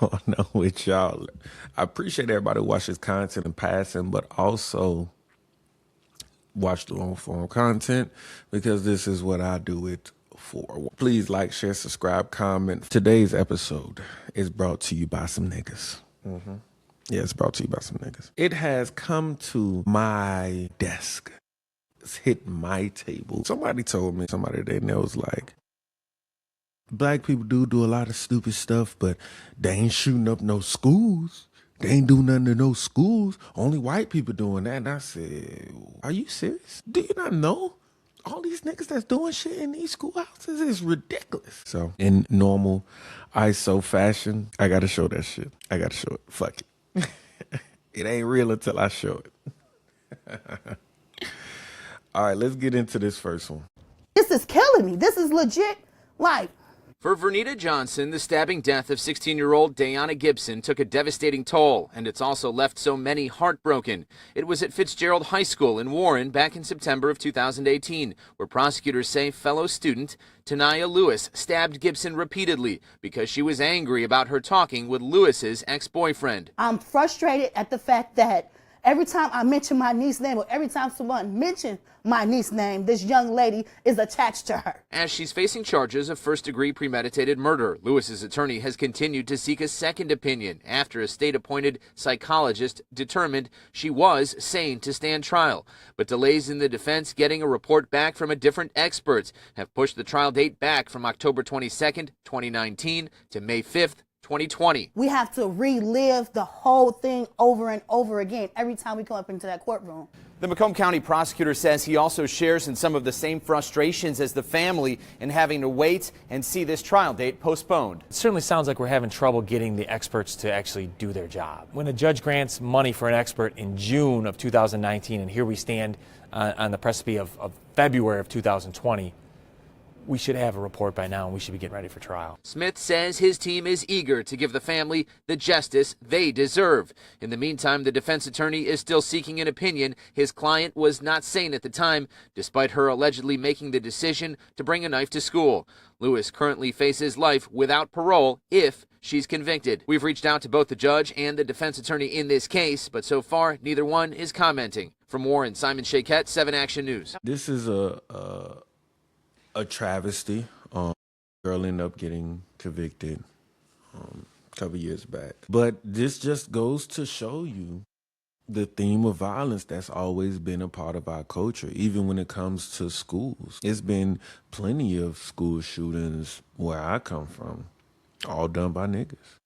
going on with y'all. I appreciate everybody who watches content in passing, but also watch the long form content because this is what I do it for. Please like, share, subscribe, comment. Today's episode is brought to you by some niggas. Yeah, it's brought to you by some niggas. It has come to my desk. It's hit my table. Somebody told me, somebody they know was like, black people do a lot of stupid stuff, but they ain't shooting up no schools. They ain't do nothing to no schools. Only white people doing that. And I said, are you serious? Do you not know? All these niggas that's doing shit in these schoolhouses is ridiculous. So in normal ISO fashion, I gotta show that shit. I gotta show it. Fuck it. It ain't real until I show it. All right, let's get into this first one. This is killing me. This is legit. Like, for Vernita Johnson, the stabbing death of 16-year-old Dayana Gibson took a devastating toll, and it's also left so many heartbroken. It was at Fitzgerald High School in Warren back in September of 2018, where prosecutors say fellow student Tanaya Lewis stabbed Gibson repeatedly because she was angry about her talking with Lewis's ex-boyfriend. I'm frustrated at the fact that every time I mention my niece's name, or every time someone mentions my niece's name, this young lady is attached to her. As she's facing charges of first-degree premeditated murder, Lewis's attorney has continued to seek a second opinion after a state-appointed psychologist determined she was sane to stand trial. But delays in the defense getting a report back from a different expert have pushed the trial date back from October 22nd, 2019 to May 5th, 2020. We have to relive the whole thing over and over again every time we come up into that courtroom. The Macomb County prosecutor says he also shares in some of the same frustrations as the family in having to wait and see this trial date postponed. It certainly sounds like we're having trouble getting the experts to actually do their job. When a judge grants money for an expert in June of 2019, and here we stand on the precipice of February of 2020, we should have a report by now and we should be getting ready for trial. Smith says his team is eager to give the family the justice they deserve. In the meantime, the defense attorney is still seeking an opinion. His client was not sane at the time, despite her allegedly making the decision to bring a knife to school. Lewis currently faces life without parole if she's convicted. We've reached out to both the judge and the defense attorney in this case, but so far, neither one is commenting. From Warren, Simon Shaquette, 7 Action News. This is a travesty. Girl ended up getting convicted a couple years back. But this just goes to show you the theme of violence that's always been a part of our culture, even when it comes to schools. It's been plenty of school shootings where I come from, all done by niggas.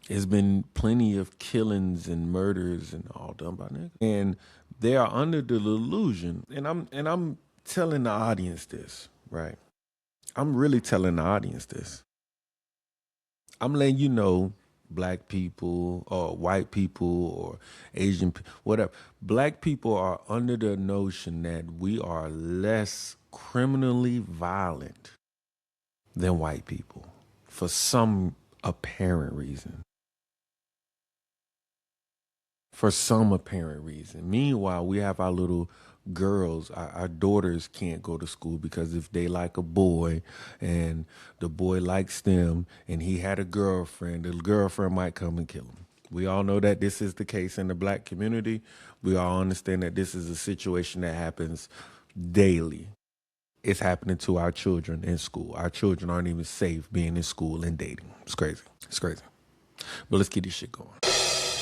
It's been plenty of killings and murders and all done by niggas. And they are under the illusion, and I'm telling the audience this, right? I'm really telling the audience this. I'm letting you know, black people or white people or Asian people, whatever. Black people are under the notion that we are less criminally violent than white people for some apparent reason. For some apparent reason. Meanwhile, we have our little girls, our daughters can't go to school because if they like a boy and the boy likes them and he had a girlfriend, the girlfriend might come and kill him. We all know that this is the case in the black community. We all understand that this is a situation that happens daily. It's happening to our children in school. Our children aren't even safe being in school and dating. It's crazy. It's crazy. But let's get this shit going.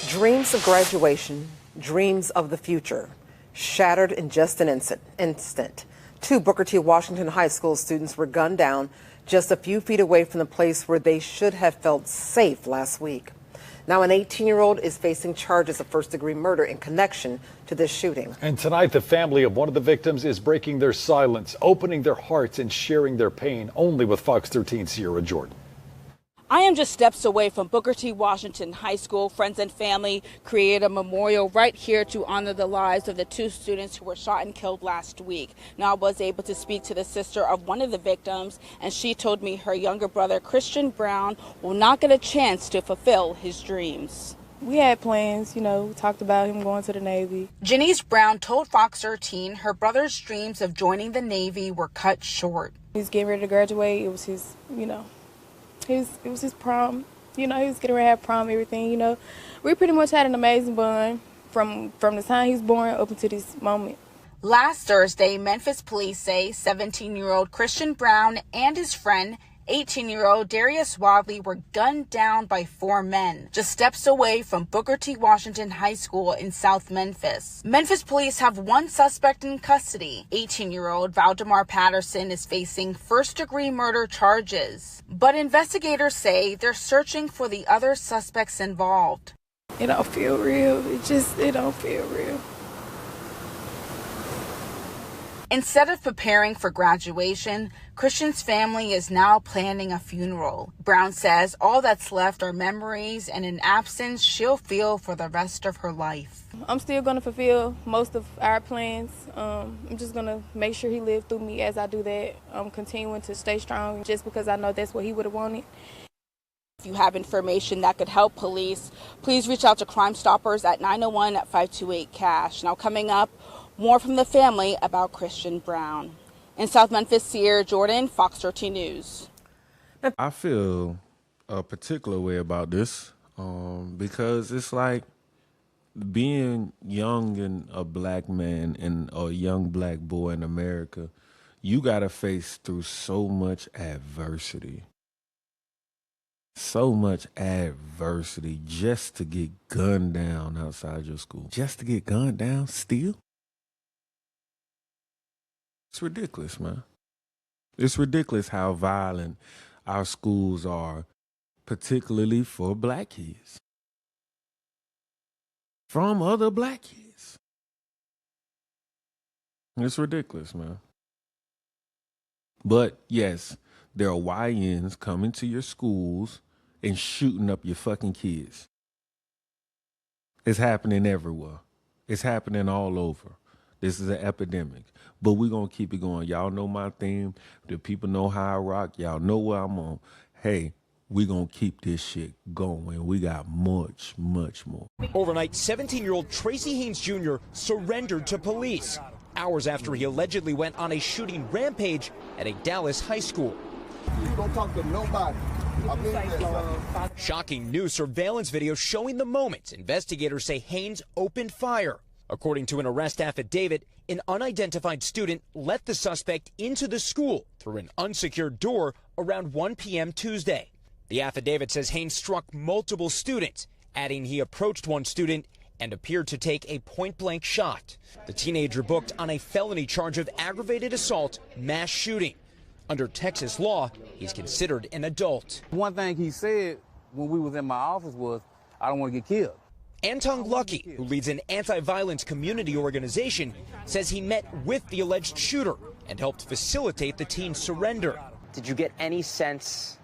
Dreams of graduation, dreams of the future, shattered in just an instant. 2 Booker T. Washington High School students were gunned down just a few feet away from the place where they should have felt safe last week. Now an 18-year-old is facing charges of first-degree murder in connection to this shooting. And tonight, the family of one of the victims is breaking their silence, opening their hearts and sharing their pain, only with Fox 13's Sierra Jordan. I am just steps away from Booker T. Washington High School. Friends and family created a memorial right here to honor the lives of the 2 students who were shot and killed last week. Now I was able to speak to the sister of one of the victims, and she told me her younger brother, Christian Brown, will not get a chance to fulfill his dreams. We had plans, we talked about him going to the Navy. Janice Brown told Fox 13 her brother's dreams of joining the Navy were cut short. He's getting ready to graduate. It was his, It was his prom. You know, he was getting ready to have prom, everything. You know, we pretty much had an amazing bond from the time he was born up until this moment. Last Thursday, Memphis police say 17-year-old Christian Brown and his friend, 18-year-old Darius Wadley, were gunned down by 4 men just steps away from Booker T. Washington High School in South Memphis. Memphis police have 1 suspect in custody. 18-year-old Valdemar Patterson is facing first-degree murder charges, but investigators say they're searching for the other suspects involved. It don't feel real. It don't feel real. Instead of preparing for graduation, Christian's family is now planning a funeral. Brown says all that's left are memories and an absence she'll feel for the rest of her life. I'm still going to fulfill most of our plans. I'm just going to make sure he lived through me as I do that. I'm continuing to stay strong just because I know that's what he would have wanted. If you have information that could help police, please reach out to Crime Stoppers at 901-528-CASH. Now coming up, more from the family about Christian Brown. In South Memphis, Sierra Jordan, Fox 13 News. I feel a particular way about this because it's like being young and a black man and a young black boy in America, you got to face through so much adversity. So much adversity just to get gunned down outside your school. Just to get gunned down still? It's ridiculous, man. It's ridiculous how violent our schools are, particularly for black kids. From other black kids. It's ridiculous, man. But yes, there are YNs coming to your schools and shooting up your fucking kids. It's happening everywhere. It's happening all over. This is an epidemic. But we're going to keep it going. Y'all know my theme. The people know how I rock. Y'all know what I'm on. Hey, we're going to keep this shit going. We got much, much more. Overnight, 17-year-old Tracy Haynes Jr. surrendered to police hours after he allegedly went on a shooting rampage at a Dallas high school. You don't talk to nobody. Shocking new surveillance video showing the moment investigators say Haynes opened fire. According to an arrest affidavit, an unidentified student let the suspect into the school through an unsecured door around 1 p.m. Tuesday. The affidavit says Haynes struck multiple students, adding he approached one student and appeared to take a point-blank shot. The teenager booked on a felony charge of aggravated assault, mass shooting. Under Texas law, he's considered an adult. One thing he said when we was in my office was, I don't want to get killed. Anton Lucky, who leads an anti-violence community organization, says he met with the alleged shooter and helped facilitate the teen's surrender. Did you get any sense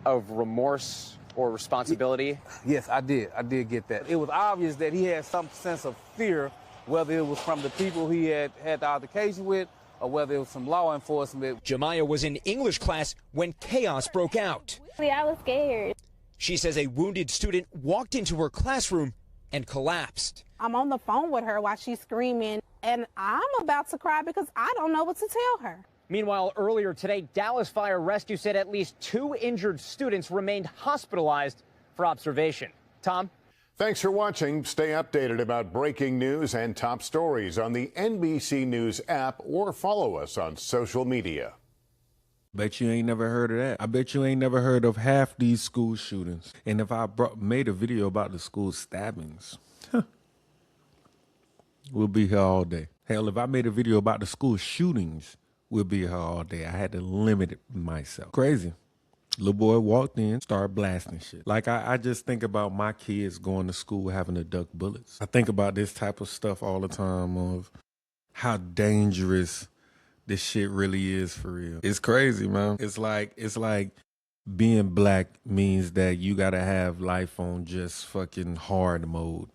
of remorse or responsibility? Yes, I did. I did get that. It was obvious that he had some sense of fear, whether it was from the people he had the altercation with or whether it was some law enforcement. Jemiah was in English class when chaos broke out. I was scared. She says a wounded student walked into her classroom and collapsed. I'm on the phone with her while she's screaming, and I'm about to cry because I don't know what to tell her. Meanwhile, earlier today, Dallas Fire Rescue said at least 2 injured students remained hospitalized for observation. Tom? Thanks for watching. Stay updated about breaking news and top stories on the NBC News app or follow us on social media. Bet you ain't never heard of that. I bet you ain't never heard of half these school shootings. And if I made a video about the school stabbings, we'll be here all day. Hell, if I made a video about the school shootings, we'll be here all day. I had to limit it myself. Crazy. Little boy walked in, started blasting shit. Like, I just think about my kids going to school having to duck bullets. I think about this type of stuff all the time of how dangerous this shit really is for real. It's crazy, man. It's like being black means that you gotta have life on just fucking hard mode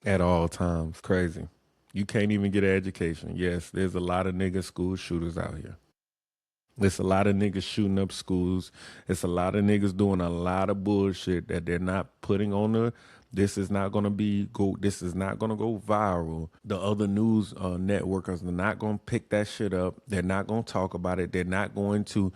at all times. Crazy. You can't even get an education. Yes, there's a lot of nigga school shooters out here. There's a lot of niggas shooting up schools. It's a lot of niggas doing a lot of bullshit that they're not putting on This is not going to this is not going to go viral. The other news networkers are not going to pick that shit up. They're not going to talk about it. They're not going to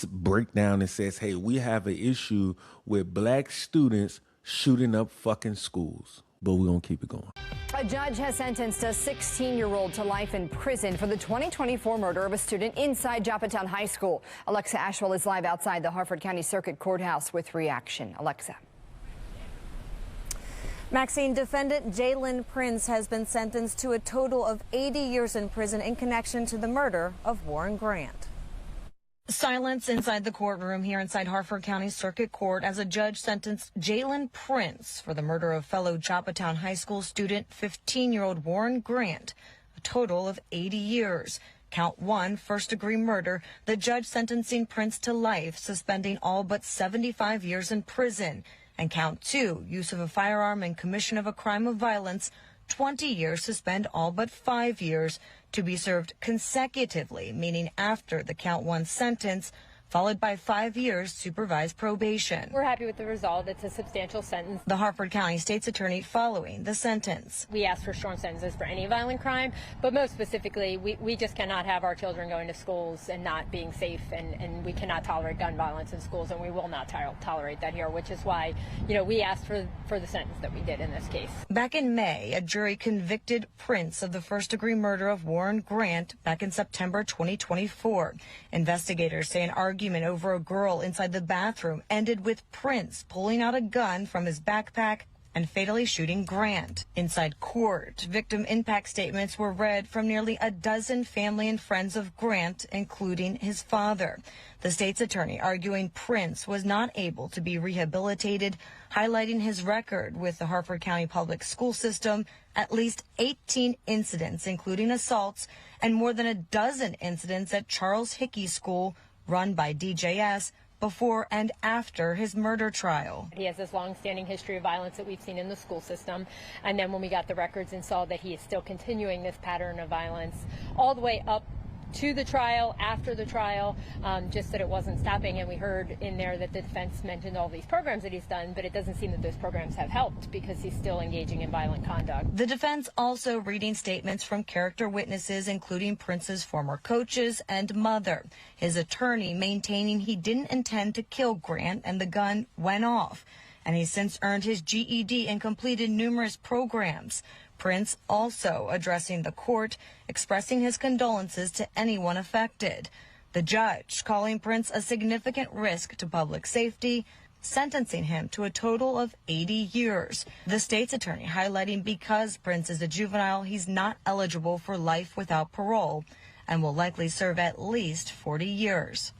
break down and says, hey, we have an issue with black students shooting up fucking schools. But we're going to keep it going. A judge has sentenced a 16-year-old to life in prison for the 2024 murder of a student inside Joppatown High School. Alexa Ashwell is live outside the Harford County Circuit Courthouse with reaction. Alexa. Maxine, defendant Jalen Prince has been sentenced to a total of 80 years in prison in connection to the murder of Warren Grant. Silence inside the courtroom here inside Harford County Circuit Court as a judge sentenced Jalen Prince for the murder of fellow Joppatown High School student 15-year-old Warren Grant, a total of 80 years. Count 1, first-degree murder, the judge sentencing Prince to life, suspending all but 75 years in prison. And count 2, use of a firearm and commission of a crime of violence, 20 years, suspend all but 5 years, to be served consecutively, meaning after the count 1 sentence, followed by 5 years supervised probation. We're happy with the result. It's a substantial sentence. The Harford County State's Attorney following the sentence. We ask for strong sentences for any violent crime, but most specifically, we just cannot have our children going to schools and not being safe, and we cannot tolerate gun violence in schools, and we will not tolerate that here, which is why, we asked for the sentence that we did in this case. Back in May, a jury convicted Prince of the first-degree murder of Warren Grant back in September 2024. Investigators say an argument over a girl inside the bathroom ended with Prince pulling out a gun from his backpack and fatally shooting Grant. Inside court, victim impact statements were read from nearly a dozen family and friends of Grant, including his father. The state's attorney arguing Prince was not able to be rehabilitated, highlighting his record with the Harford County Public School System, at least 18 incidents, including assaults, and more than a dozen incidents at Charles Hickey School, run by DJS, before and after his murder trial. He has this long-standing history of violence that we've seen in the school system, and then when we got the records and saw that he is still continuing this pattern of violence all the way up to the trial, after the trial, just that it wasn't stopping. And we heard in there that the defense mentioned all these programs that he's done, but it doesn't seem that those programs have helped because he's still engaging in violent conduct. The defense also reading statements from character witnesses, including Prince's former coaches and mother. His attorney maintaining he didn't intend to kill Grant and the gun went off. And he's since earned his GED and completed numerous programs. Prince also addressing the court, expressing his condolences to anyone affected. The judge calling Prince a significant risk to public safety, sentencing him to a total of 80 years. The state's attorney highlighting because Prince is a juvenile, he's not eligible for life without parole and will likely serve at least 40 years.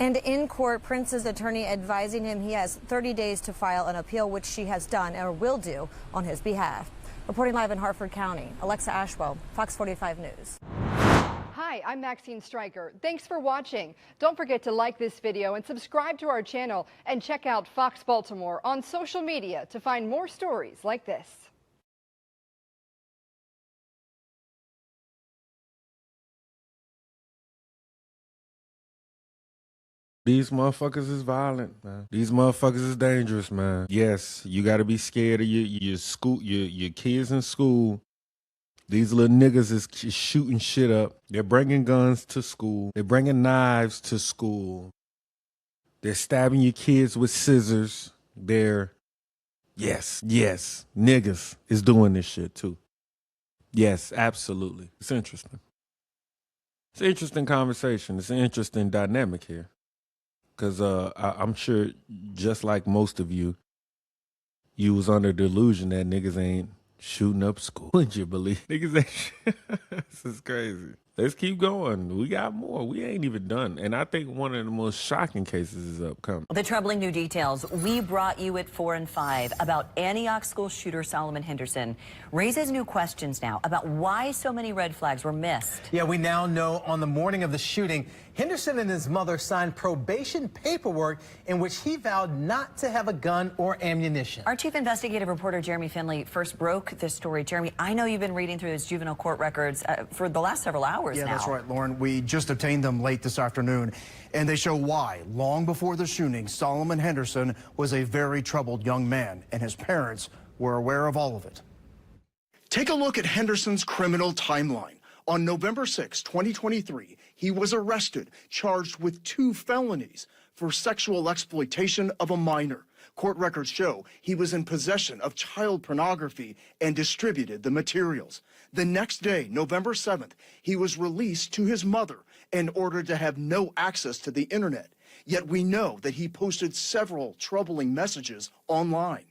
And in court, Prince's attorney advising him he has 30 days to file an appeal, which she has done or will do on his behalf. Reporting live in Harford County, Alexa Ashwell, Fox 45 News. Hi, I'm Maxine Stryker. Thanks for watching. Don't forget to like this video and subscribe to our channel, and check out Fox Baltimore on social media to find more stories like this. These motherfuckers is violent, man. These motherfuckers is dangerous, man. Yes, you got to be scared of your kids in school. These little niggas is shooting shit up. They're bringing guns to school. They're bringing knives to school. They're stabbing your kids with scissors. Yes, niggas is doing this shit too. Yes, absolutely. It's interesting. It's an interesting conversation. It's an interesting dynamic here. Because I'm sure, just like most of you, you was under the delusion that niggas ain't shooting up school. Wouldn't you believe? Niggas ain't This is crazy. Let's keep going. We got more. We ain't even done. And I think one of the most shocking cases is upcoming. The troubling new details we brought you at 4 and 5 about Antioch school shooter Solomon Henderson raises new questions now about why so many red flags were missed. Yeah, we now know on the morning of the shooting, Henderson and his mother signed probation paperwork in which he vowed not to have a gun or ammunition. Our chief investigative reporter, Jeremy Finley, first broke this story. Jeremy, I know you've been reading through his juvenile court records for the last several hours. hours now. Yeah, that's right, Lauren. We just obtained them late this afternoon, and they show why, long before the shooting, Solomon Henderson was a very troubled young man, and his parents were aware of all of it. Take a look at Henderson's criminal timeline. On November 6, 2023, he was arrested, charged with 2 felonies for sexual exploitation of a minor. Court records show he was in possession of child pornography and distributed the materials. The next day, November 7th, he was released to his mother and ordered to have no access to the internet. Yet we know that he posted several troubling messages online.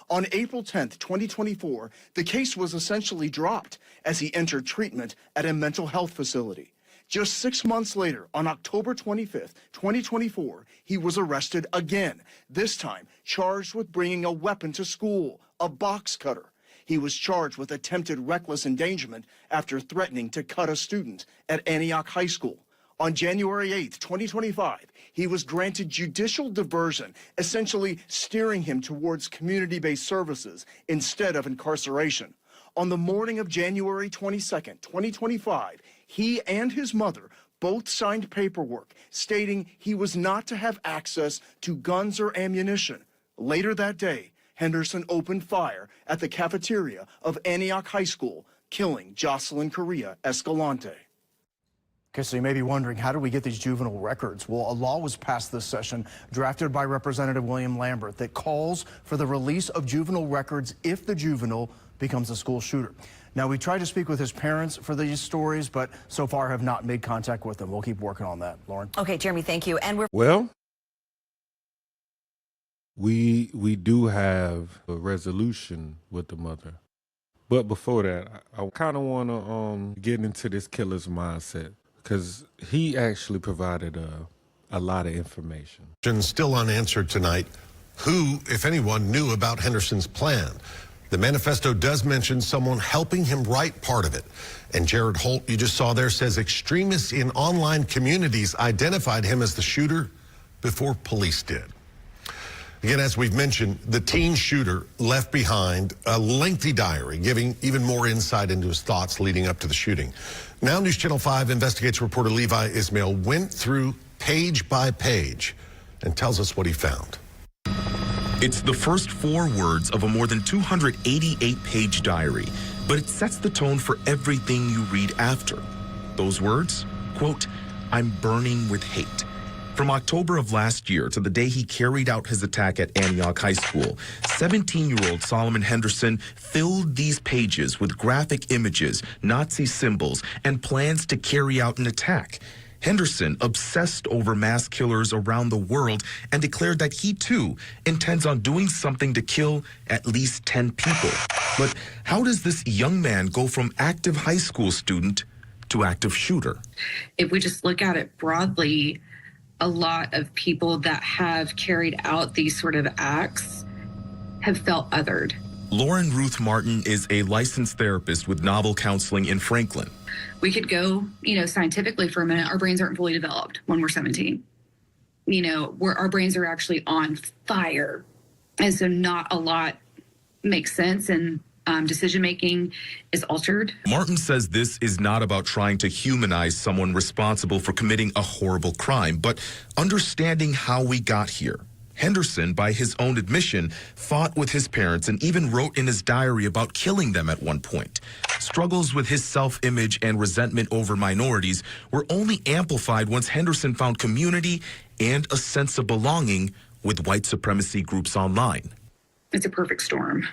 On April 10th, 2024, the case was essentially dropped as he entered treatment at a mental health facility. Just 6 months later, on October 25th, 2024, he was arrested again, this time charged with bringing a weapon to school, a box cutter. He was charged with attempted reckless endangerment after threatening to cut a student at Antioch High School. On January 8th, 2025, he was granted judicial diversion, essentially steering him towards community-based services instead of incarceration. On the morning of January 22nd, 2025, he and his mother both signed paperwork stating he was not to have access to guns or ammunition. Later that day, Henderson opened fire at the cafeteria of Antioch High School, killing Jocelyn Correa Escalante. Okay, so you may be wondering, how do we get these juvenile records? Well, a law was passed this session, drafted by Representative William Lambert, that calls for the release of juvenile records if the juvenile becomes a school shooter. Now, we tried to speak with his parents for these stories, but so far have not made contact with them. We'll keep working on that. Lauren? Okay, Jeremy, thank you. And Well, we do have a resolution with the mother. But before that, I kind of want to get into this killer's mindset, because he actually provided a lot of information. Still unanswered tonight. Who, if anyone, knew about Henderson's plan? The manifesto does mention someone helping him write part of it. And Jared Holt, you just saw there, says extremists in online communities identified him as the shooter before police did. Again, as we've mentioned, the teen shooter left behind a lengthy diary, giving even more insight into his thoughts leading up to the shooting. Now News Channel 5 investigates reporter Levi Ismail went through page by page and tells us what he found. It's the first 4 words of a more than 288-page diary, but it sets the tone for everything you read after. Those words, quote, "I'm burning with hate." From October of last year to the day he carried out his attack at Antioch High School, 17-year-old Solomon Henderson filled these pages with graphic images, Nazi symbols, and plans to carry out an attack. Henderson obsessed over mass killers around the world and declared that he, too, intends on doing something to kill at least 10 people. But how does this young man go from active high school student to active shooter? If we just look at it broadly, a lot of people that have carried out these sort of acts have felt othered. Lauren Ruth Martin is a licensed therapist with novel counseling in Franklin. We could go, scientifically for a minute. Our brains aren't fully developed when we're 17. Our brains are actually on fire. And so not a lot makes sense, and decision-making is altered. Martin says this is not about trying to humanize someone responsible for committing a horrible crime, but understanding how we got here. Henderson, by his own admission, fought with his parents and even wrote in his diary about killing them at one point. Struggles with his self-image and resentment over minorities were only amplified once Henderson found community and a sense of belonging with white supremacy groups online. It's a perfect storm.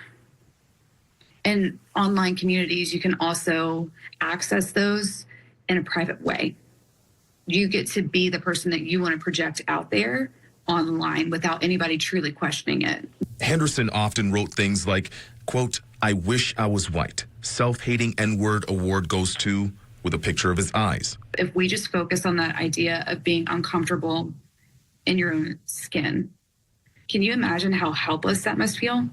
In online communities, you can also access those in a private way. You get to be the person that you want to project out there online without anybody truly questioning it. Henderson often wrote things like, quote, "I wish I was white. Self-hating N-word award goes to," with a picture of his eyes. If we just focus on that idea of being uncomfortable in your own skin, can you imagine how helpless that must feel?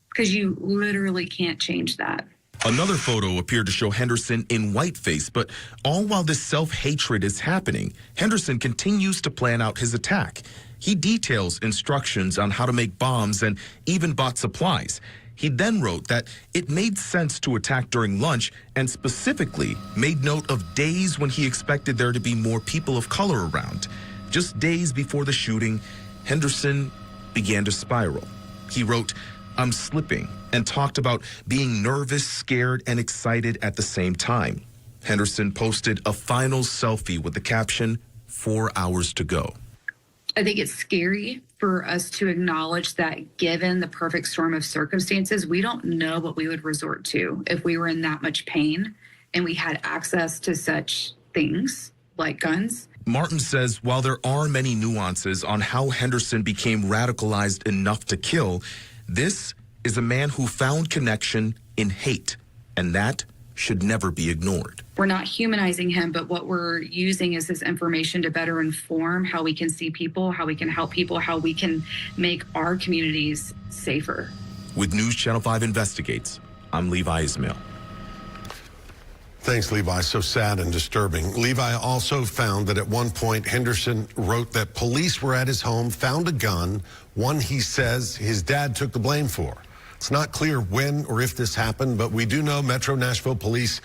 Because you literally can't change that. Another photo appeared to show Henderson in whiteface, but all while this self-hatred is happening, Henderson continues to plan out his attack. He details instructions on how to make bombs and even bought supplies. He then wrote that it made sense to attack during lunch and specifically made note of days when he expected there to be more people of color around. Just days before the shooting, Henderson began to spiral. He wrote, "I'm slipping," and talked about being nervous, scared, and excited at the same time. Henderson posted a final selfie with the caption, "4 hours to go." I think it's scary for us to acknowledge that given the perfect storm of circumstances, we don't know what we would resort to if we were in that much pain and we had access to such things like guns. Martin says while there are many nuances on how Henderson became radicalized enough to kill, this is a man who found connection in hate, and that should never be ignored. We're not humanizing him, but what we're using is this information to better inform how we can see people, how we can help people, how we can make our communities safer. With News Channel 5 Investigates, I'm Levi Ismail. Thanks, Levi. So sad and disturbing. Levi also found that at one point, Henderson wrote that police were at his home, found a gun, one he says his dad took the blame for. It's not clear when or if this happened, but we do know Metro Nashville police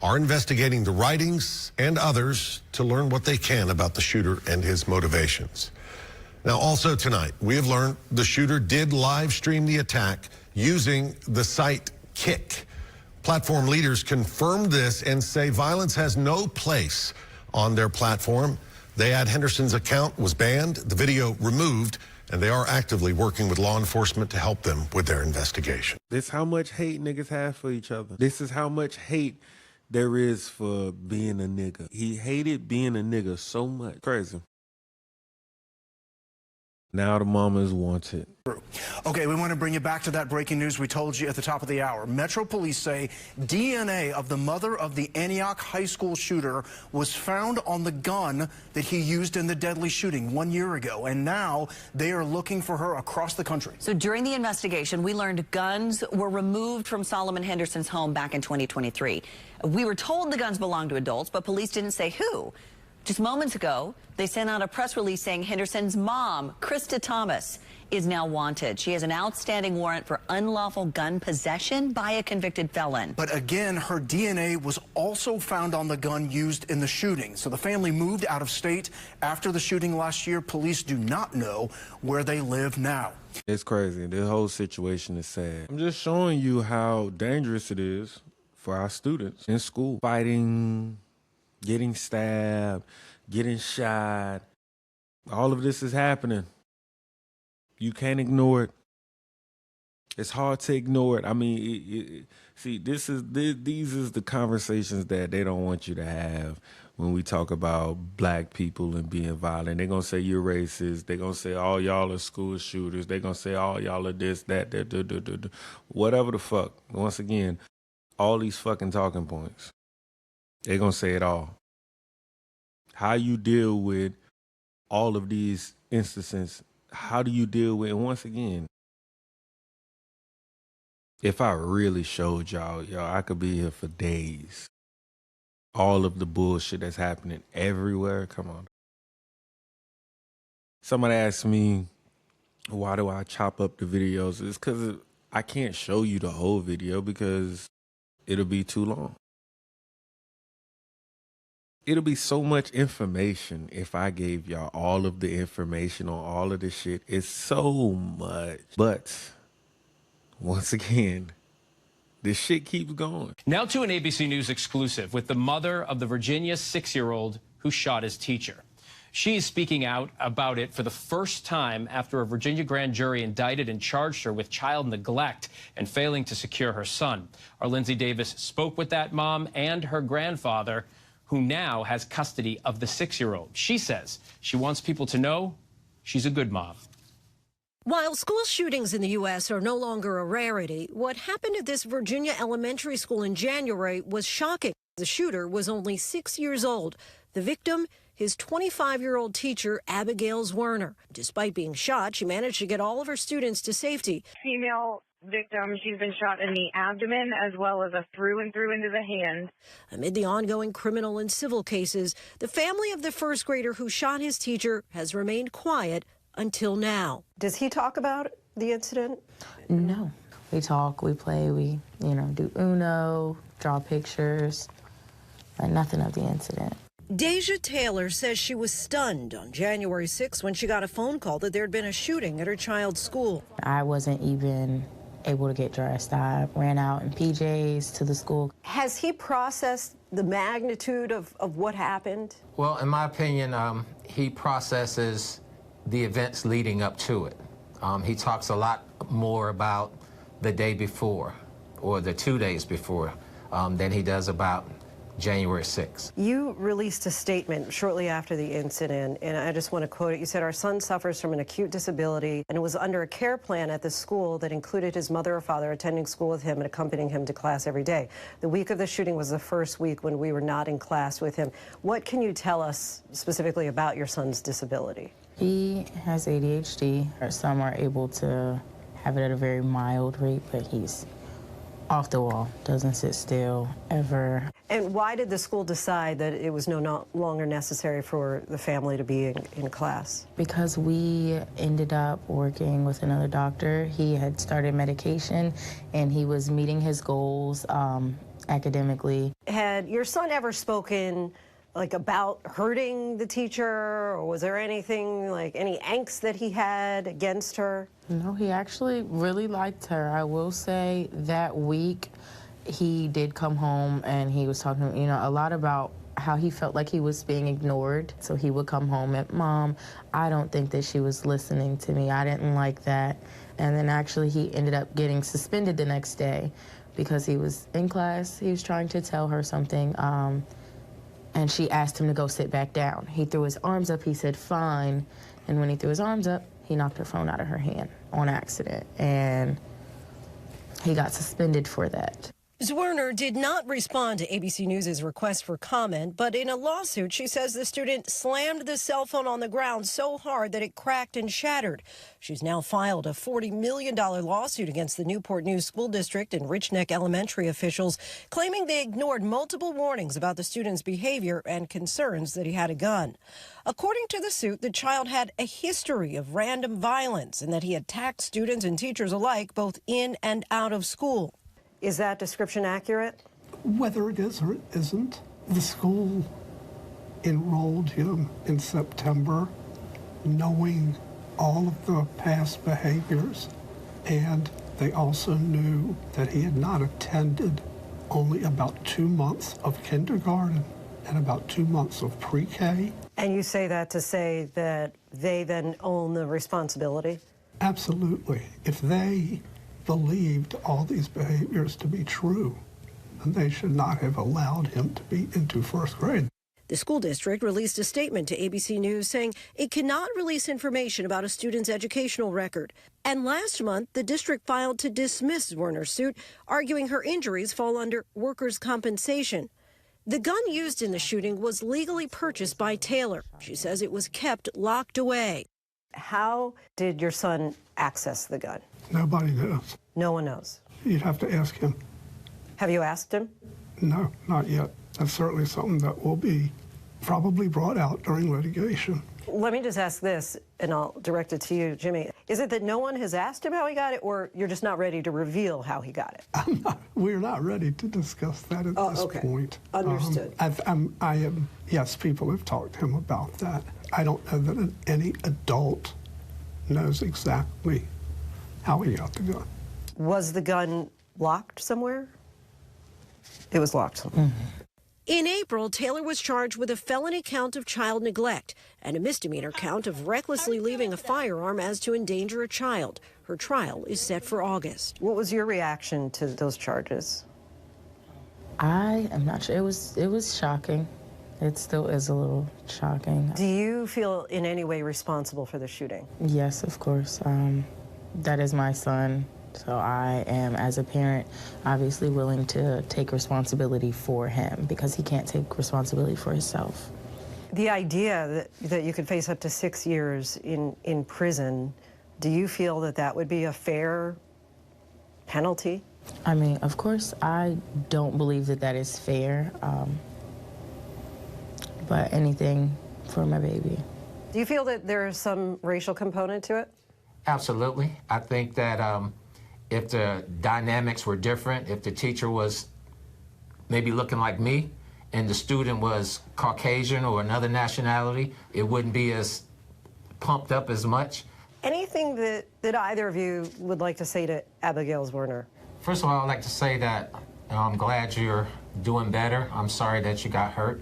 are investigating the writings and others to learn what they can about the shooter and his motivations. Now, also tonight, we have learned the shooter did live stream the attack using the site Kick. Platform leaders confirmed this and say violence has no place on their platform. They add Henderson's account was banned, the video removed, and they are actively working with law enforcement to help them with their investigation. This is how much hate niggas have for each other. This is how much hate there is for being a nigga. He hated being a nigga so much. Crazy. Now the mama is wanted. Okay, we want to bring you back to that breaking news we told you at the top of the hour. Metro police say DNA of the mother of the Antioch High School shooter was found on the gun that he used in the deadly shooting 1 year ago, and now they are looking for her across the country. So during the investigation, we learned guns were removed from Solomon Henderson's home back in 2023. We were told the guns belonged to adults, but police didn't say who. Just moments ago, they sent out a press release saying Henderson's mom, Krista Thomas, is now wanted. She has an outstanding warrant for unlawful gun possession by a convicted felon. But again, her DNA was also found on the gun used in the shooting. So the family moved out of state after the shooting last year. Police do not know where they live now. It's crazy. The whole situation is sad. I'm just showing you how dangerous it is for our students in school. Fighting, getting stabbed, getting shot. All of this is happening. You can't ignore it. It's hard to ignore it. I mean, see, these is the conversations that they don't want you to have when we talk about black people and being violent. They're going to say you're racist. They're going to say all y'all are school shooters. They're going to say all y'all are this, that, whatever the fuck. Once again, all these fucking talking points. They're going to say it all. How you deal with all of these instances, how do you deal with, and once again, if I really showed y'all, I could be here for days. All of the bullshit that's happening everywhere, come on. Somebody asked me, why do I chop up the videos? It's because I can't show you the whole video because it'll be too long. It'll be so much information if I gave y'all all of the information on all of this shit. It's so much. But once again, this shit keeps going. Now to an ABC News exclusive with the mother of the Virginia 6-year-old who shot his teacher. She is speaking out about it for the first time after a Virginia grand jury indicted and charged her with child neglect and failing to secure her son. Our Lindsay Davis spoke with that mom and her grandfather, who now has custody of the 6-year-old. She says she wants people to know she's a good mom. While school shootings in the U.S. are no longer a rarity, what happened at this Virginia elementary school in January was shocking. The shooter was only 6 years old. The victim, his 25-year-old teacher, Abigail Werner. Despite being shot, she managed to get all of her students to safety. Female victim, she's been shot in the abdomen as well as a through and through into the hand. Amid the ongoing criminal and civil cases, the family of the first grader who shot his teacher has remained quiet until now. Does he talk about the incident? No. We talk, we play, we, do Uno, draw pictures, but nothing of the incident. Deja Taylor says she was stunned on January 6th when she got a phone call that there had been a shooting at her child's school. I wasn't even able to get dressed. I ran out in PJs to the school. Has he processed the magnitude of what happened? Well, in my opinion, he processes the events leading up to it. He talks a lot more about the day before or the 2 days before than he does about January 6th. You released a statement shortly after the incident, and I just want to quote it. You said, "Our son suffers from an acute disability and was under a care plan at the school that included his mother or father attending school with him and accompanying him to class every day. The week of the shooting was the first week when we were not in class with him." What can you tell us specifically about your son's disability? He has ADHD. Some are able to have it at a very mild rate, but he's off the wall, doesn't sit still, ever. And why did the school decide that it was no longer necessary for the family to be in class? Because we ended up working with another doctor. He had started medication, and he was meeting his goals academically. Had your son ever spoken about hurting the teacher, or was there anything, any angst that he had against her? No, he actually really liked her. I will say that week he did come home and he was talking, a lot about how he felt like he was being ignored. So he would come home and, "Mom, I don't think that she was listening to me. I didn't like that." And then actually he ended up getting suspended the next day because he was in class. He was trying to tell her something. And she asked him to go sit back down. He threw his arms up, he said, "Fine." And when he threw his arms up, he knocked her phone out of her hand on accident. And he got suspended for that. Zwerner did not respond to ABC News' request for comment, but in a lawsuit, she says the student slammed the cell phone on the ground so hard that it cracked and shattered. She's now filed a $40 million lawsuit against the Newport News School District and Rich Neck Elementary officials, claiming they ignored multiple warnings about the student's behavior and concerns that he had a gun. According to the suit, the child had a history of random violence and that he attacked students and teachers alike, both in and out of school. Is that description accurate? Whether it is or it isn't, the school enrolled him in September knowing all of the past behaviors, and they also knew that he had not attended only about 2 months of kindergarten and about 2 months of pre-K. And you say that to say that they then own the responsibility? Absolutely. If they believed all these behaviors to be true, and they should not have allowed him to be into first grade. The school district released a statement to ABC News saying it cannot release information about a student's educational record. And last month, the district filed to dismiss Zwerner's suit, arguing her injuries fall under workers' compensation. The gun used in the shooting was legally purchased by Taylor. She says it was kept locked away. How did your son access the gun? Nobody knows. No one knows. You'd have to ask him. Have you asked him? No, not yet. That's certainly something that will be probably brought out during litigation. Let me just ask this, and I'll direct it to you, Jimmy. Is it that no one has asked him how he got it, or you're just not ready to reveal how he got it? We're not ready to discuss that at this point. Understood. Yes, people have talked to him about that. I don't know that any adult knows exactly how he got the gun. Was the gun locked somewhere? It was locked somewhere. Mm-hmm. In April, Taylor was charged with a felony count of child neglect and a misdemeanor count of recklessly leaving a firearm as to endanger a child. Her trial is set for August. What was your reaction to those charges? I am not sure. It was shocking. It still is a little shocking. Do you feel in any way responsible for the shooting? Yes, of course. That is my son. So I am, as a parent, obviously willing to take responsibility for him because he can't take responsibility for himself. The idea that you could face up to 6 years in prison, do you feel that that would be a fair penalty? I mean, of course, I don't believe that that is fair, but anything for my baby. Do you feel that there is some racial component to it? Absolutely. I think that if the dynamics were different, if the teacher was maybe looking like me and the student was Caucasian or another nationality, it wouldn't be as pumped up as much. Anything that either of you would like to say to Abigail Zwerner? First of all, I'd like to say that I'm glad you're doing better. I'm sorry that you got hurt.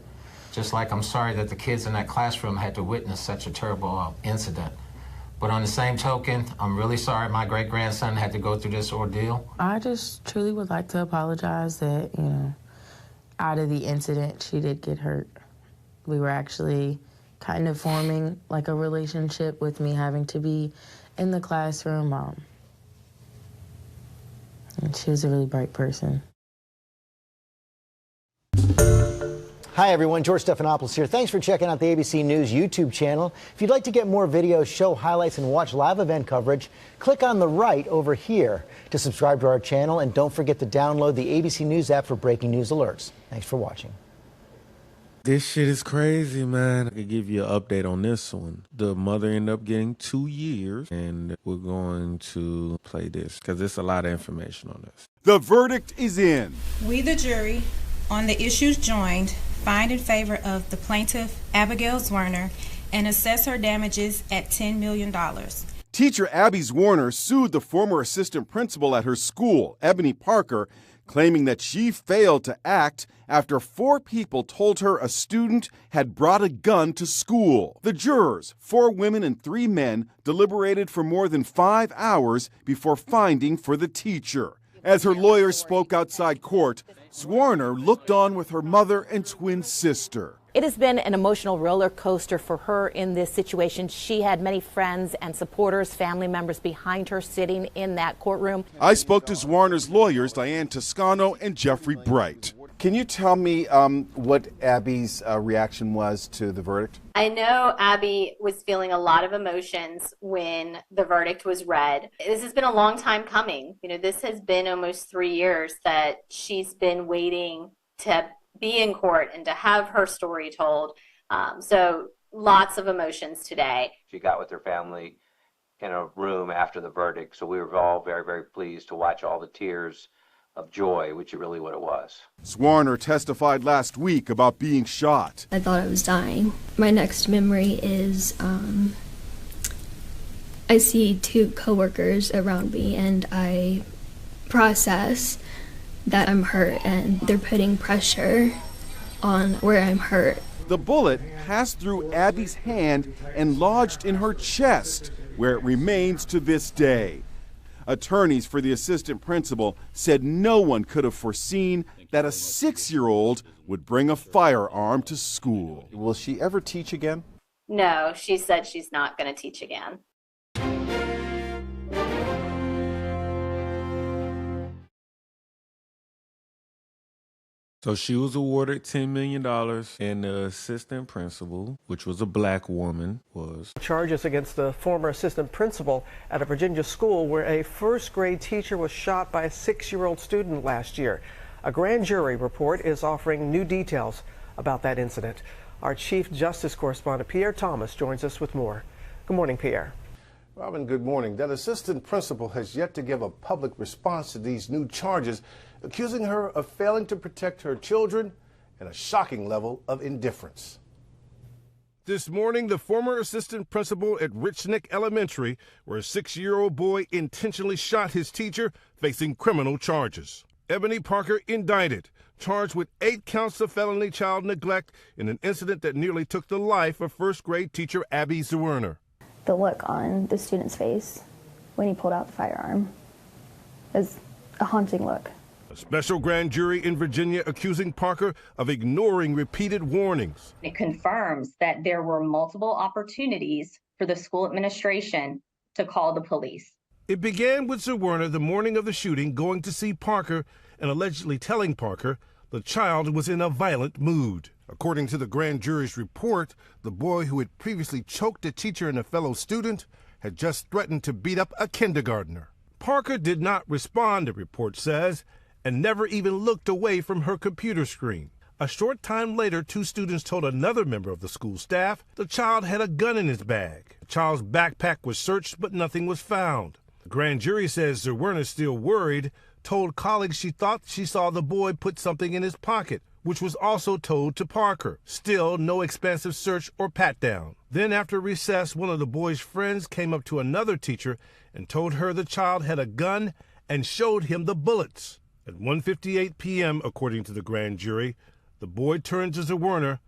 Just like I'm sorry that the kids in that classroom had to witness such a terrible incident. But on the same token, I'm really sorry my great-grandson had to go through this ordeal. I just truly would like to apologize that, out of the incident, she did get hurt. We were actually kind of forming like a relationship with me having to be in the classroom. And she was a really bright person. Hi everyone, George Stephanopoulos here. Thanks for checking out the ABC News YouTube channel. If you'd like to get more videos, show highlights, and watch live event coverage, click on the right over here to subscribe to our channel, and don't forget to download the ABC News app for breaking news alerts. Thanks for watching. This shit is crazy, man. I could give you an update on this one. The mother ended up getting 2 years, and we're going to play this because there's a lot of information on this. The verdict is in. We, the jury, on the issues joined, find in favor of the plaintiff, Abigail Zwerner, and assess her damages at $10 million. Teacher Abby Zwerner sued the former assistant principal at her school, Ebony Parker, claiming that she failed to act after 4 people told her a student had brought a gun to school. The jurors, 4 women and 3 men, deliberated for more than 5 hours before finding for the teacher. As her lawyers spoke outside court, Zwerner looked on with her mother and twin sister. It has been an emotional roller coaster for her in this situation. She had many friends and supporters, family members behind her sitting in that courtroom. I spoke to Zwerner's lawyers, Diane Toscano and Jeffrey Bright. Can you tell me what Abby's reaction was to the verdict? I know Abby was feeling a lot of emotions when the verdict was read. This has been a long time coming. This has been almost 3 years that she's been waiting to be in court and to have her story told. So lots of emotions today. She got with her family in a room after the verdict, so we were all very, very pleased to watch all the tears of joy, which is really what it was. Zwerner testified last week about being shot. I thought I was dying. My next memory is I see 2 coworkers around me and I process that I'm hurt and they're putting pressure on where I'm hurt. The bullet passed through Abby's hand and lodged in her chest, where it remains to this day. Attorneys for the assistant principal said no one could have foreseen that a 6-year-old would bring a firearm to school. Will she ever teach again? No, she said she's not going to teach again. So she was awarded $10 million, and the assistant principal, which was a black woman, was. Charges against the former assistant principal at a Virginia school where a first-grade teacher was shot by a 6-year-old student last year. A grand jury report is offering new details about that incident. Our Chief Justice correspondent Pierre Thomas joins us with more. Good morning, Pierre. Robin, good morning. That assistant principal has yet to give a public response to these new charges, accusing her of failing to protect her children and a shocking level of indifference. This morning, the former assistant principal at Richneck Elementary, where a 6-year-old boy intentionally shot his teacher, facing criminal charges. Ebony Parker indicted, charged with 8 counts of felony child neglect in an incident that nearly took the life of first-grade teacher Abby Zwerner. The look on the student's face when he pulled out the firearm is a haunting look. A special grand jury in Virginia accusing Parker of ignoring repeated warnings. It confirms that there were multiple opportunities for the school administration to call the police. It began with Zwerner the morning of the shooting going to see Parker and allegedly telling Parker the child was in a violent mood. According to the grand jury's report, the boy who had previously choked a teacher and a fellow student had just threatened to beat up a kindergartner. Parker did not respond, the report says, and never even looked away from her computer screen. A short time later, 2 students told another member of the school staff the child had a gun in his bag. The child's backpack was searched, but nothing was found. The grand jury says Zerwerner, still worried, told colleagues she thought she saw the boy put something in his pocket, which was also told to Parker. Still, no expansive search or pat-down. Then after recess, one of the boy's friends came up to another teacher and told her the child had a gun and showed him the bullets. At 1:58 p.m., according to the grand jury, the boy turned to Zerwerner,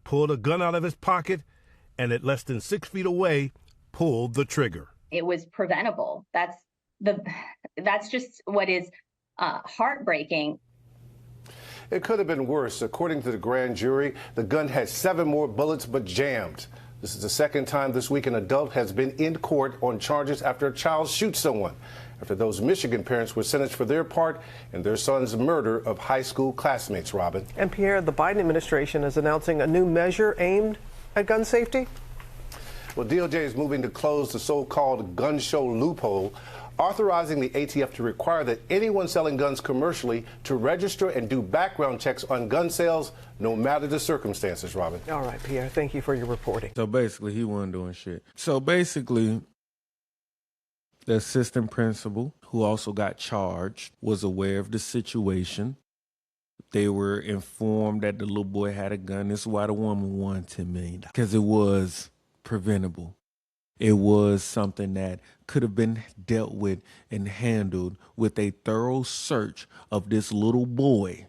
pulled a gun out of his pocket, and at less than 6 feet away, pulled the trigger. It was preventable. That's just what is heartbreaking. It could have been worse. According to the grand jury, the gun had 7 more bullets but jammed. This is the second time this week an adult has been in court on charges after a child shoots someone, after those Michigan parents were sentenced for their part in their son's murder of high school classmates, Robin. And Pierre, the Biden administration is announcing a new measure aimed at gun safety. Well, DOJ is moving to close the so-called gun show loophole, authorizing the ATF to require that anyone selling guns commercially to register and do background checks on gun sales, no matter the circumstances, Robin. All right, Pierre, thank you for your reporting. So basically, he wasn't doing shit. So basically, the assistant principal, who also got charged, was aware of the situation. They were informed that the little boy had a gun. This is why the woman won $10 million, because it was preventable. It was something that could have been dealt with and handled with a thorough search of this little boy,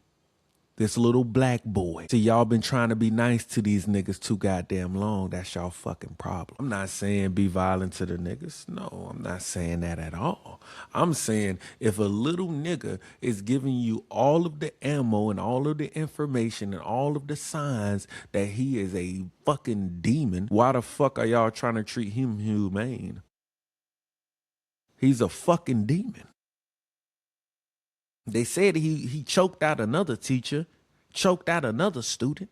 this little black boy. See, y'all been trying to be nice to these niggas too goddamn long. That's y'all fucking problem. I'm not saying be violent to the niggas. No, I'm not saying that at all. I'm saying if a little nigga is giving you all of the ammo and all of the information and all of the signs that he is a fucking demon, why the fuck are y'all trying to treat him humane? He's a fucking demon. They said he choked out another teacher, choked out another student.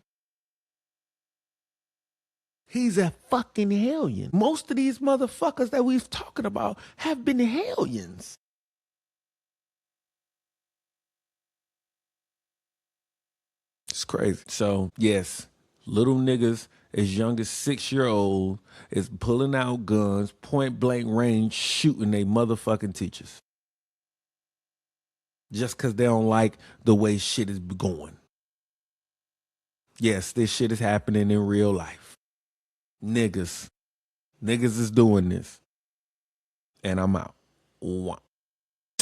He's a fucking hellion. Most of these motherfuckers that we've talking about have been hellions. It's crazy. So, yes, little niggas as young as 6-year-old is pulling out guns, point blank range, shooting they motherfucking teachers. Just because they don't like the way shit is going. Yes, this shit is happening in real life. Niggas is doing this. And I'm out. Wow.